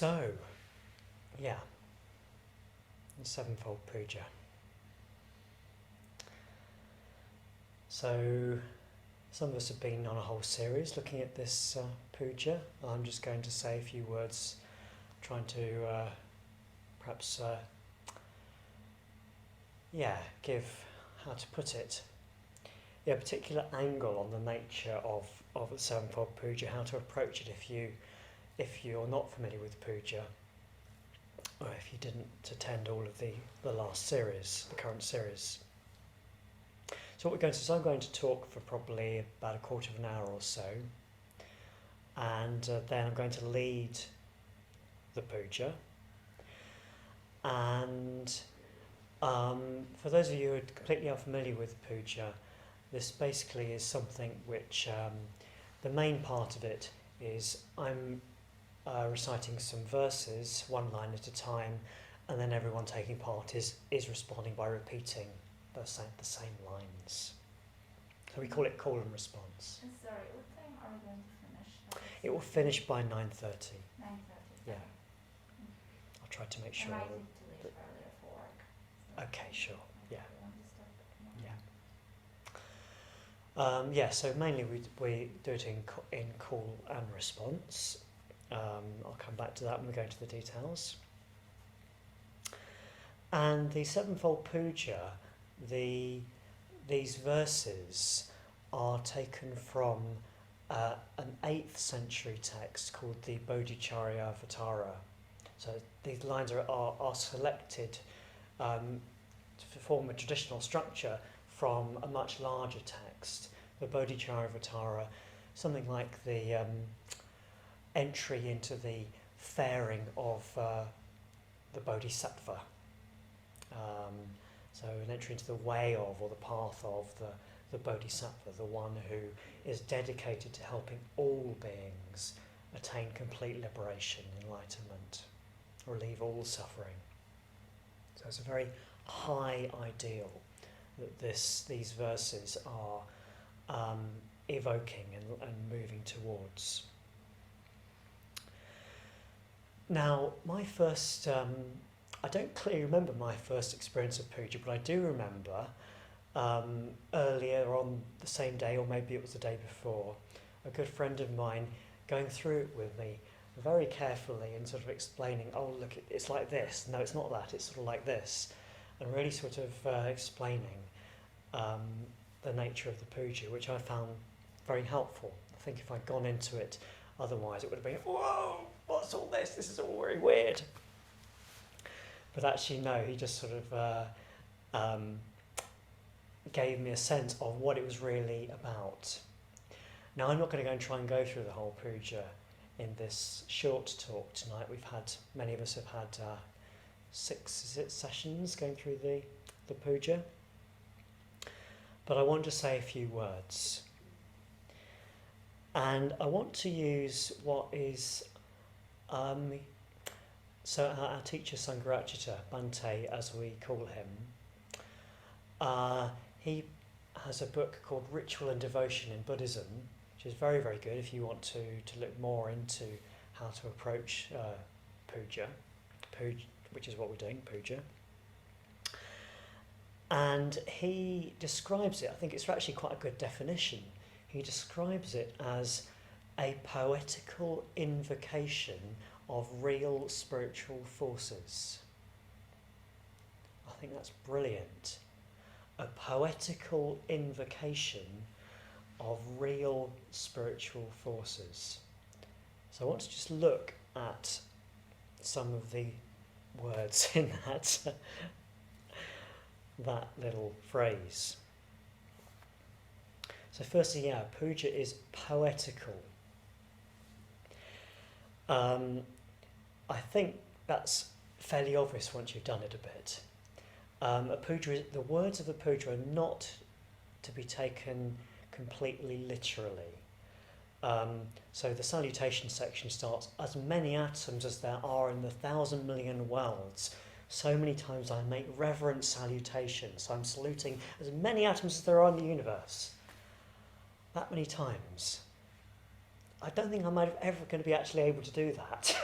So, yeah, the Sevenfold Puja. So, some of us have been on a whole series looking at this puja. I'm just going to say a few words, trying to perhaps, give, how to put it, a particular angle on the nature of the Sevenfold Puja, how to approach it if you're not familiar with puja, or if you didn't attend all of the last series, the current series. So what we're going to do is I'm going to talk for probably about a quarter of an hour or so, and then I'm going to lead the puja. And for those of you who are completely unfamiliar with puja, this basically is something which the main part of it is I'm reciting some verses, one line at a time, and then everyone taking part is responding by repeating the same lines. So we call it call and response. Sorry, what time are we going to finish? It will finish by 9:30. 9:30. Yeah. I'll try to make sure. I might need to leave earlier for work. So Okay, sure. Yeah. Yeah. So mainly we do it in call and response. I'll come back to that when we go into the details. And the Sevenfold Puja, these verses are taken from an 8th century text called the Bodhisattva. So these lines are selected to form a traditional structure from a much larger text, the Bodhisattva, something like the entry into the fairing of the bodhisattva. So an entry into the way of, or the path of the bodhisattva, the one who is dedicated to helping all beings attain complete liberation, enlightenment, relieve all suffering. So it's a very high ideal that these verses are evoking and moving towards. Now, my first, I don't clearly remember my first experience of puja, but I do remember earlier on the same day, or maybe it was the day before, a good friend of mine going through it with me very carefully and sort of explaining, oh look, it's like this, no it's not that, it's sort of like this, and really sort of explaining the nature of the puja, which I found very helpful. I think if I'd gone into it otherwise it would have been, whoa, what's all this? This is all very weird. But actually no, he just sort of gave me a sense of what it was really about. Now I'm not going to go and try and go through the whole puja in this short talk tonight. Many of us have had 6 sessions going through the puja. But I want to say a few words. And I want to use what is, so our teacher Sangha, Bante as we call him, he has a book called Ritual and Devotion in Buddhism, which is very, very good if you want to look more into how to approach puja, which is what we're doing, puja. And he describes it, I think it's actually quite a good definition, he describes it as a poetical invocation of real spiritual forces. I think that's brilliant. A poetical invocation of real spiritual forces. So I want to just look at some of the words in that little phrase. So firstly, puja is poetical. I think that's fairly obvious once you've done it a bit. The words of the puja are not to be taken completely literally. So the salutation section starts, as many atoms as there are in the 1,000 million worlds, so many times I make reverent salutations. So I'm saluting as many atoms as there are in the universe. That many times. I don't think I'm ever going to be actually able to do that.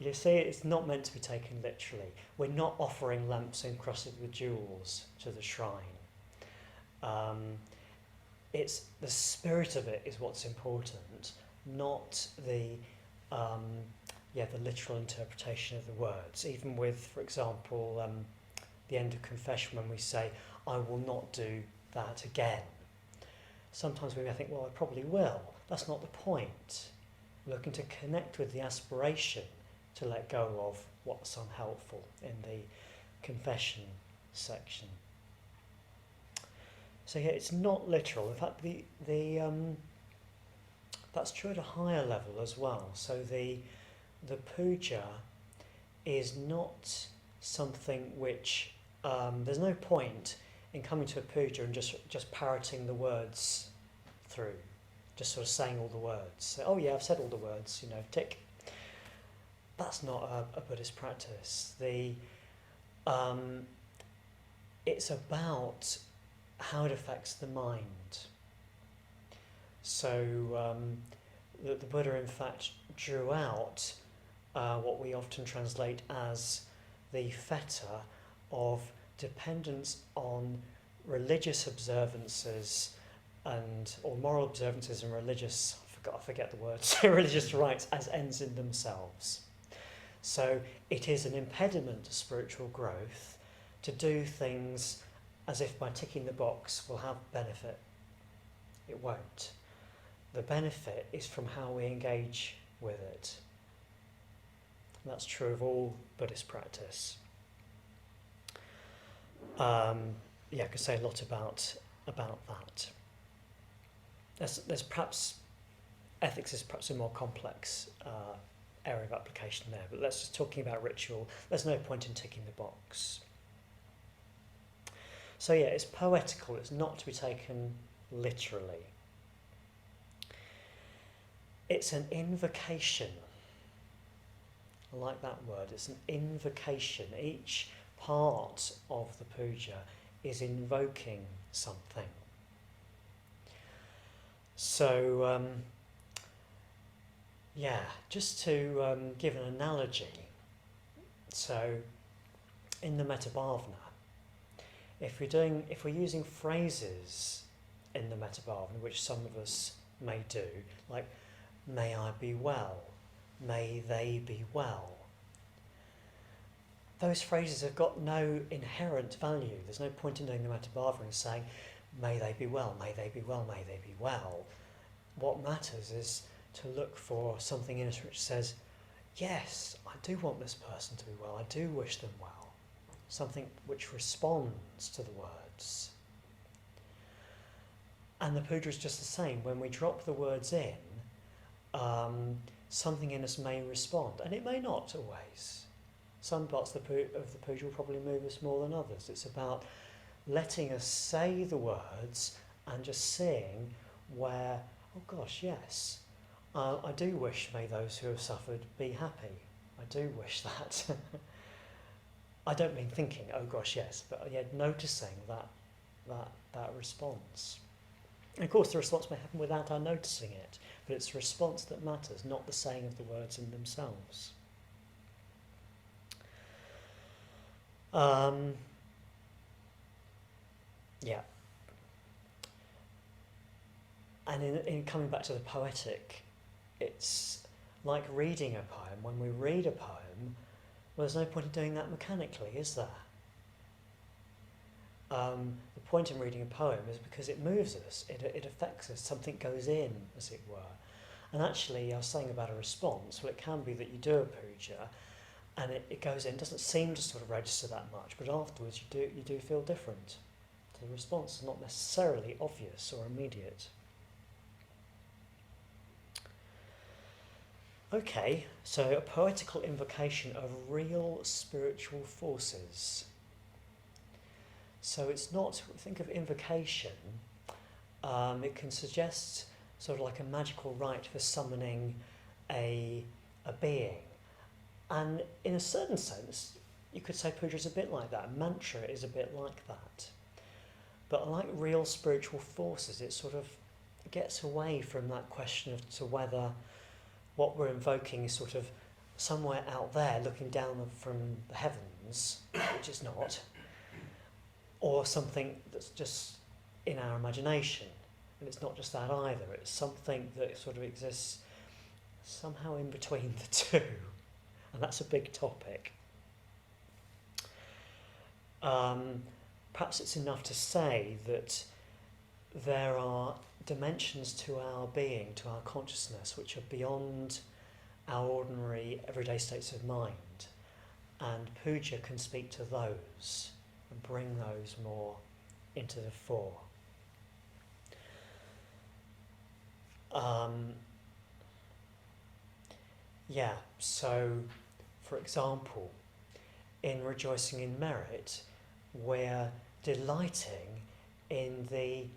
You see, it's not meant to be taken literally. We're not offering lamps encrusted with jewels to the shrine. It's the spirit of it is what's important, not the literal interpretation of the words. Even with, for example, the end of confession when we say, "I will not do that again." Sometimes we may think, "Well, I probably will." That's not the point. We're looking to connect with the aspiration to let go of what's unhelpful in the confession section. So yeah, it's not literal. In fact, that's true at a higher level as well. So the puja is not something which there's no point in coming to a puja and just parroting the words through, just sort of saying all the words. So, oh yeah, I've said all the words, tick. That's not a Buddhist practice. It's about how it affects the mind. So the Buddha, in fact, drew out what we often translate as the fetter of dependence on religious observances or moral observances and religious, I forget the words, religious rites as ends in themselves. So it is an impediment to spiritual growth to do things as if by ticking the box will have benefit. It won't. The benefit is from how we engage with it. And that's true of all Buddhist practice. I could say a lot about that. There's perhaps ethics is perhaps a more complex area of application there, but let's just talking about ritual. There's no point in ticking the box. So yeah, it's poetical. It's not to be taken literally. It's an invocation. I like that word. It's an invocation. Each part of the puja is invoking something. So, just to give an analogy. So, in the Metabhavana, if we're using phrases in the Metabhavana, which some of us may do, like "May I be well," "May they be well," those phrases have got no inherent value. There's no point in doing the Metabhavana and saying, "May they be well, may they be well, may they be well." What matters is to look for something in us which says, yes, I do want this person to be well, I do wish them well. Something which responds to the words. And the puja is just the same. When we drop the words in, something in us may respond, and it may not always. Some parts of the puja will probably move us more than others. It's about letting us say the words and just seeing where, oh gosh, yes, I do wish may those who have suffered be happy. I do wish that. I don't mean thinking, oh gosh, yes, but noticing that response. And of course, the response may happen without our noticing it, but it's the response that matters, not the saying of the words in themselves. And in coming back to the poetic, it's like reading a poem. When we read a poem, well, there's no point in doing that mechanically, is there? The point in reading a poem is because it moves us, it affects us, something goes in, as it were. And actually, I was saying about a response, well, it can be that you do a puja, and it goes in, doesn't seem to sort of register that much, but afterwards you do feel different. So the response is not necessarily obvious or immediate. Okay, so a poetical invocation of real spiritual forces. So it's not, think of invocation, it can suggest sort of like a magical rite for summoning a being. And in a certain sense, you could say puja is a bit like that. Mantra is a bit like that. But like real spiritual forces, it sort of gets away from that question of to whether what we're invoking is sort of somewhere out there looking down from the heavens, which it's not, or something that's just in our imagination. And it's not just that either, it's something that sort of exists somehow in between the two. And that's a big topic. Perhaps it's enough to say that there are dimensions to our being, to our consciousness, which are beyond our ordinary everyday states of mind. And puja can speak to those and bring those more into the fore. So for example, in rejoicing in merit, we're delighting in it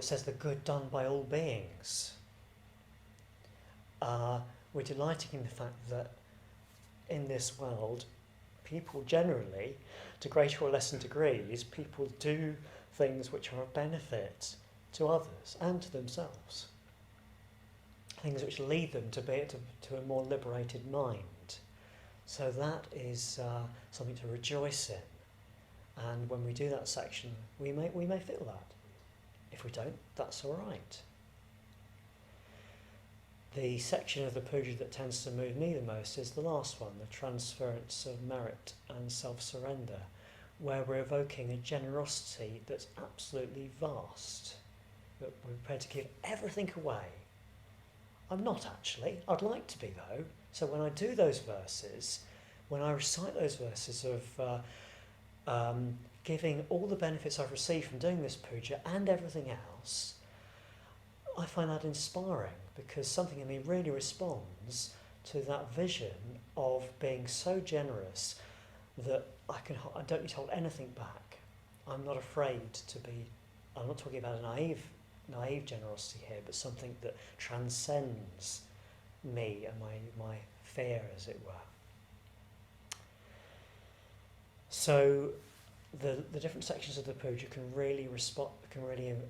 says the good done by all beings. We're delighting in the fact that in this world, people generally, to greater or lesser degrees, people do things which are of benefit to others and to themselves. Things which lead them to a more liberated mind. So that is something to rejoice in. And when we do that section, we may feel that. If we don't, that's all right. The section of the puja that tends to move me the most is the last one, the transference of merit and self-surrender, where we're evoking a generosity that's absolutely vast, that we're prepared to give everything away. I'm not actually. I'd like to be though. So when I do those verses, when I recite those verses of giving all the benefits I've received from doing this puja and everything else, I find that inspiring because something in me really responds to that vision of being so generous that I don't need to hold anything back. I'm not afraid to be. I'm not talking about a naive generosity here, but something that transcends me and my fear, as it were. So the different sections of the puja can really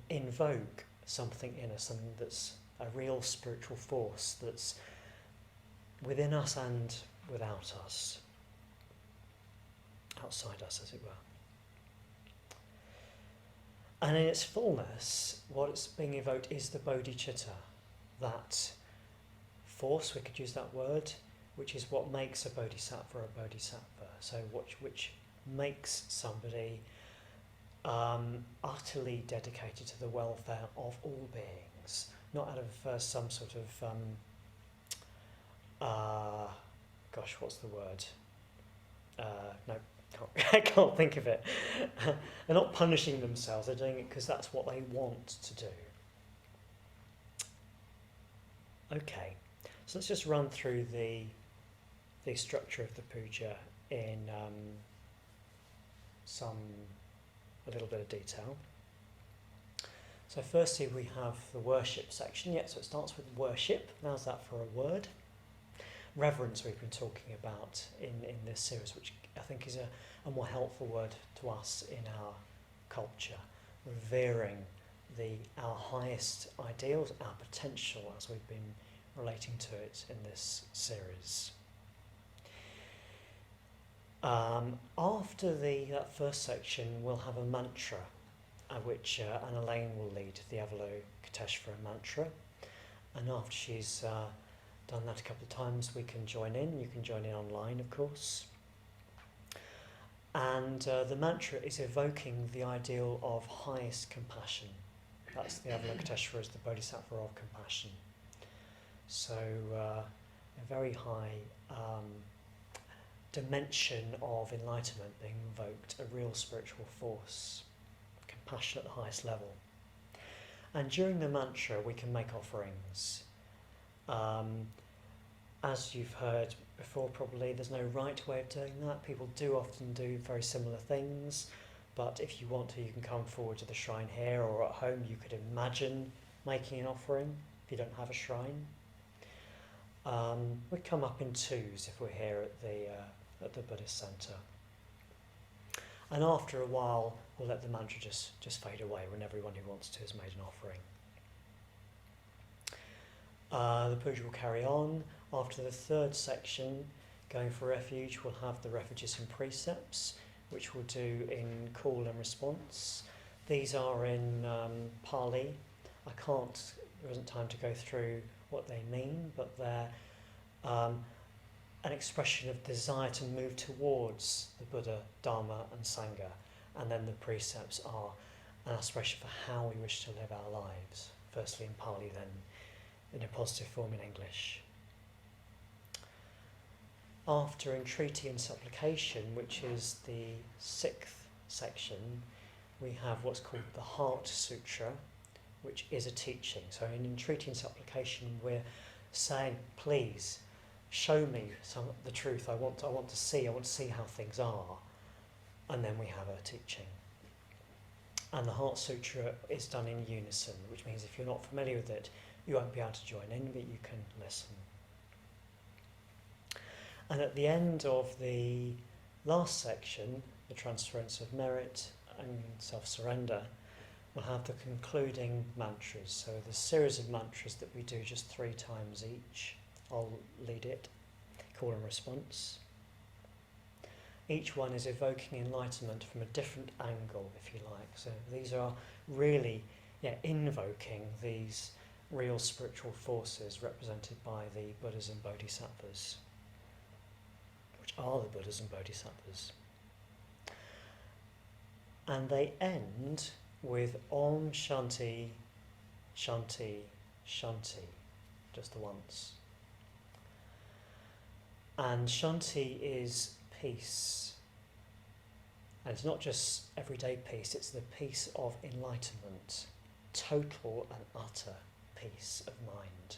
invoke something in us, something that's a real spiritual force that's within us and without us, outside us, as it were. And in its fullness, what is being evoked is the bodhicitta, that force, we could use that word, which is what makes a bodhisattva a bodhisattva. So which makes somebody utterly dedicated to the welfare of all beings, not out of some sort of what's the word? No, I can't think of it. They're not punishing themselves, they're doing it because that's what they want to do. Okay, so let's just run through the structure of the puja in a little bit of detail. So firstly we have the worship section. So it starts with worship. How's that for a word? Reverence we've been talking about in this series, which I think is a more helpful word to us in our culture. Revering our highest ideals, our potential, as we've been relating to it in this series. After that first section, we'll have a mantra, which Anna Lane will lead, the Avalokiteshvara mantra. And after she's done that a couple of times, we can join in. You can join in online, of course. And the mantra is evoking the ideal of highest compassion. That's the Avalokiteshvara, is the bodhisattva of compassion. So a very high dimension of enlightenment being invoked, a real spiritual force, compassion at the highest level. And during the mantra we can make offerings. As you've heard before probably, there's no right way of doing that. People do often do very similar things, but if you want to, you can come forward to the shrine here, or at home you could imagine making an offering if you don't have a shrine. We come up in twos if we're here at the Buddhist Centre. And after a while, we'll let the mantra just fade away when everyone who wants to has made an offering. The puja will carry on. After the third section, going for refuge, we'll have the refuges and precepts, which we'll do in call and response. These are in Pali. There isn't time to go through what they mean, but they're an expression of desire to move towards the Buddha, Dharma and Sangha. And then the precepts are an aspiration for how we wish to live our lives, firstly in Pali, then in a positive form in English. After entreaty and supplication, which is the 6th section, we have what's called the Heart Sutra, which is a teaching. So in entreaty and supplication, we're saying, please show me the truth. I want to see how things are. And then we have a teaching. And the Heart Sutra is done in unison, which means if you're not familiar with it, you won't be able to join in, but you can listen. And at the end of the last section, the transference of merit and self-surrender, we'll have the concluding mantras. So the series of mantras that we do just 3 times each. I'll lead it, call and response. Each one is evoking enlightenment from a different angle, if you like. So these are really invoking these real spiritual forces represented by the Buddhas and Bodhisattvas, which are the Buddhas and Bodhisattvas. And they end with Om Shanti, Shanti, Shanti, just the once. And Shanti is peace. And it's not just everyday peace, it's the peace of enlightenment, total and utter peace of mind.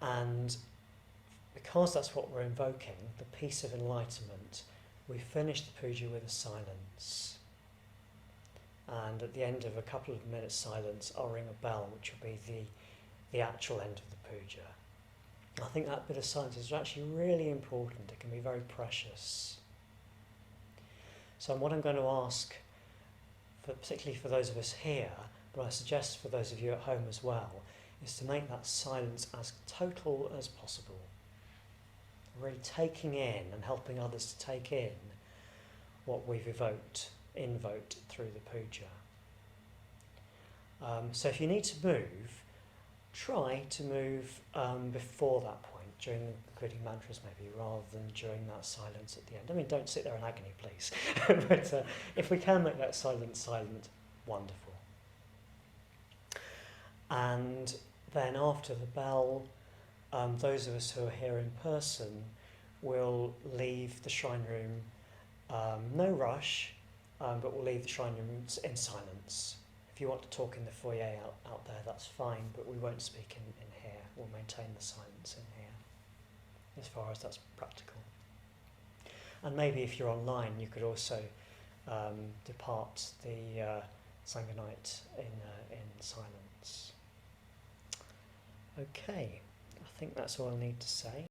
And because that's what we're invoking, the peace of enlightenment, we finish the puja with a silence. And at the end of a couple of minutes silence, I'll ring a bell, which will be the actual end of the puja. I think that bit of silence is actually really important. It can be very precious. So what I'm going to ask, particularly for those of us here, but I suggest for those of you at home as well, is to make that silence as total as possible. Really taking in and helping others to take in what we've invoked through the puja. So if you need to move, try to move before that point, during the concluding mantras maybe, rather than during that silence at the end. I mean, don't sit there in agony, please. But if we can make that silence silent, wonderful. And then after the bell, those of us who are here in person will leave the shrine room, no rush, but we'll leave the shrine room in silence. If you want to talk in the foyer out there, that's fine, but we won't speak in here. We'll maintain the silence in here, as far as that's practical. And maybe if you're online, you could also depart the Sangha night in silence. Okay, I think that's all I need to say.